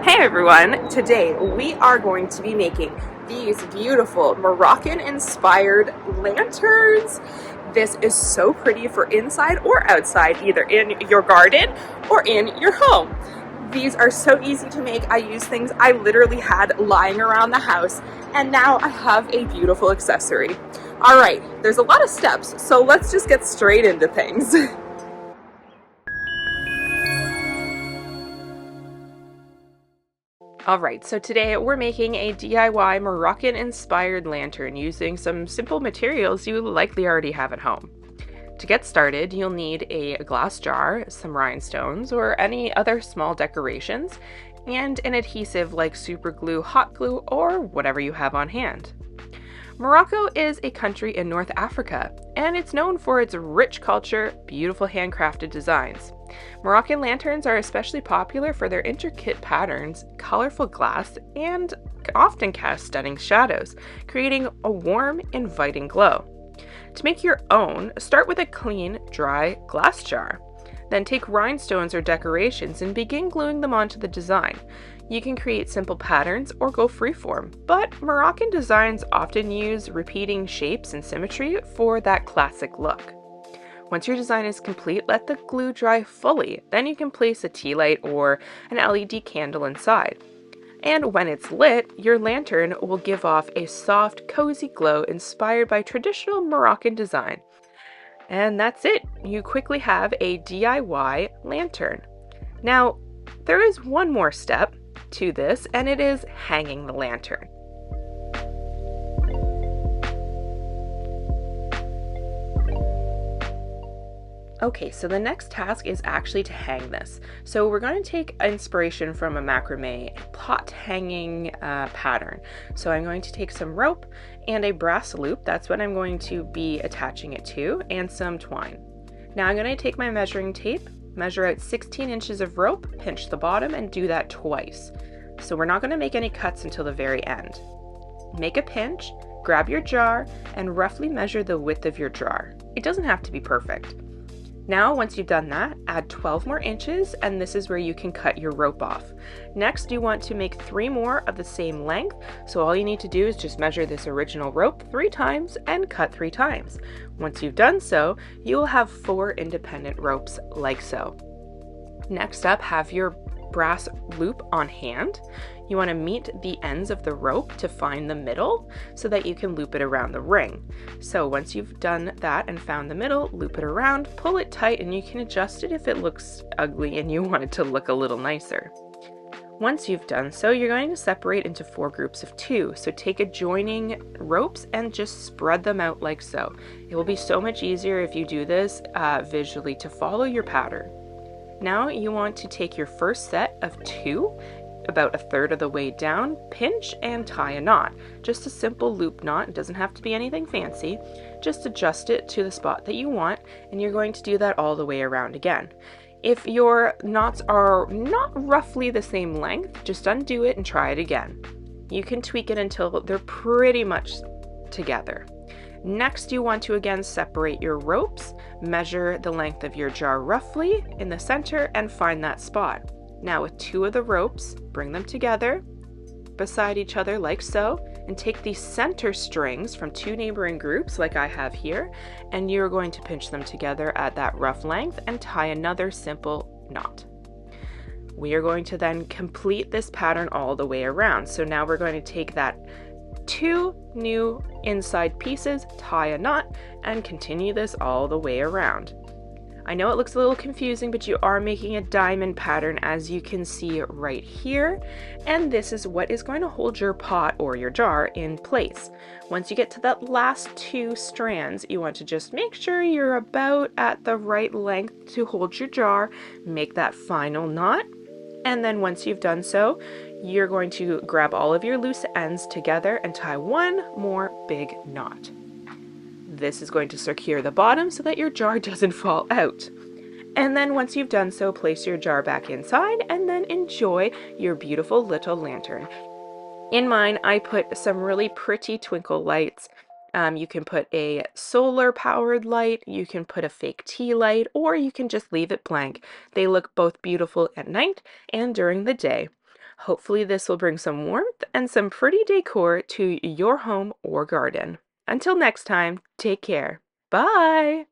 Hey everyone, today we are going to be making these beautiful Moroccan-inspired lanterns. This is so pretty for inside or outside, either in your garden or in your home. These are so easy to make. I use things I literally had lying around the house, and now I have a beautiful accessory. All right, there's a lot of steps, so let's just get straight into things. Alright, so today we're making a DIY Moroccan-inspired lantern using some simple materials you likely already have at home. To get started, you'll need a glass jar, some rhinestones, or any other small decorations, and an adhesive like super glue, hot glue, or whatever you have on hand. Morocco is a country in North Africa, and it's known for its rich culture, beautiful handcrafted designs. Moroccan lanterns are especially popular for their intricate patterns, colorful glass, and often cast stunning shadows, creating a warm, inviting glow. To make your own, start with a clean, dry glass jar. Then take rhinestones or decorations and begin gluing them onto the design. You can create simple patterns or go freeform, but Moroccan designs often use repeating shapes and symmetry for that classic look. Once your design is complete, let the glue dry fully. Then you can place a tea light or an LED candle inside. And when it's lit, your lantern will give off a soft, cozy glow inspired by traditional Moroccan design. And that's it. You quickly have a DIY lantern. Now, there is one more step to this, and it is hanging the lantern. Okay, so the next task is actually to hang this. So we're going to take inspiration from a macrame pot hanging pattern. So I'm going to take some rope and a brass loop, that's what I'm going to be attaching it to, and some twine. Now I'm going to take my measuring tape, measure out 16 inches of rope, pinch the bottom, and do that twice. So we're not going to make any cuts until the very end. Make a pinch, grab your jar, and roughly measure the width of your jar. It doesn't have to be perfect. Now, once you've done that, add 12 more inches, and this is where you can cut your rope off. Next, you want to make 3 more of the same length, so all you need to do is just measure this original rope 3 times and cut 3 times. Once you've done so, you will have 4 independent ropes like so. Next up, have your brass loop on hand. You want to meet the ends of the rope to find the middle so that you can loop it around the ring. So once you've done that and found the middle, loop it around, pull it tight, and you can adjust it if it looks ugly and you want it to look a little nicer. Once you've done so, you're going to separate into 4 groups of 2. So take adjoining ropes and just spread them out like so. It will be so much easier if you do this visually to follow your pattern. Now you want to take your first set of 2, about a third of the way down, pinch and tie a knot. Just a simple loop knot, it doesn't have to be anything fancy. Just adjust it to the spot that you want, and you're going to do that all the way around again. If your knots are not roughly the same length, just undo it and try it again. You can tweak it until they're pretty much together. Next, you want to again separate your ropes, measure the length of your jar roughly in the center, and find that spot. Now with 2 of the ropes, bring them together beside each other like so, and take these center strings from 2 neighboring groups like I have here, and you're going to pinch them together at that rough length and tie another simple knot. We are going to then complete this pattern all the way around. So now we're going to take that 2 new inside pieces, tie a knot, and continue this all the way around. I know it looks a little confusing, but you are making a diamond pattern, as you can see right here, and this is what is going to hold your pot or your jar in place. Once you get to that last 2 strands, you want to just make sure you're about at the right length to hold your jar, make that final knot, and then once you've done so, you're going to grab all of your loose ends together and tie 1 more big knot. This is going to secure the bottom so that your jar doesn't fall out. And then once you've done so, place your jar back inside and then enjoy your beautiful little lantern. In mine, I put some really pretty twinkle lights. You can put a solar powered light, you can put a fake tea light, or you can just leave it blank. They look both beautiful at night and during the day. Hopefully this will bring some warmth and some pretty decor to your home or garden. Until next time, take care. Bye!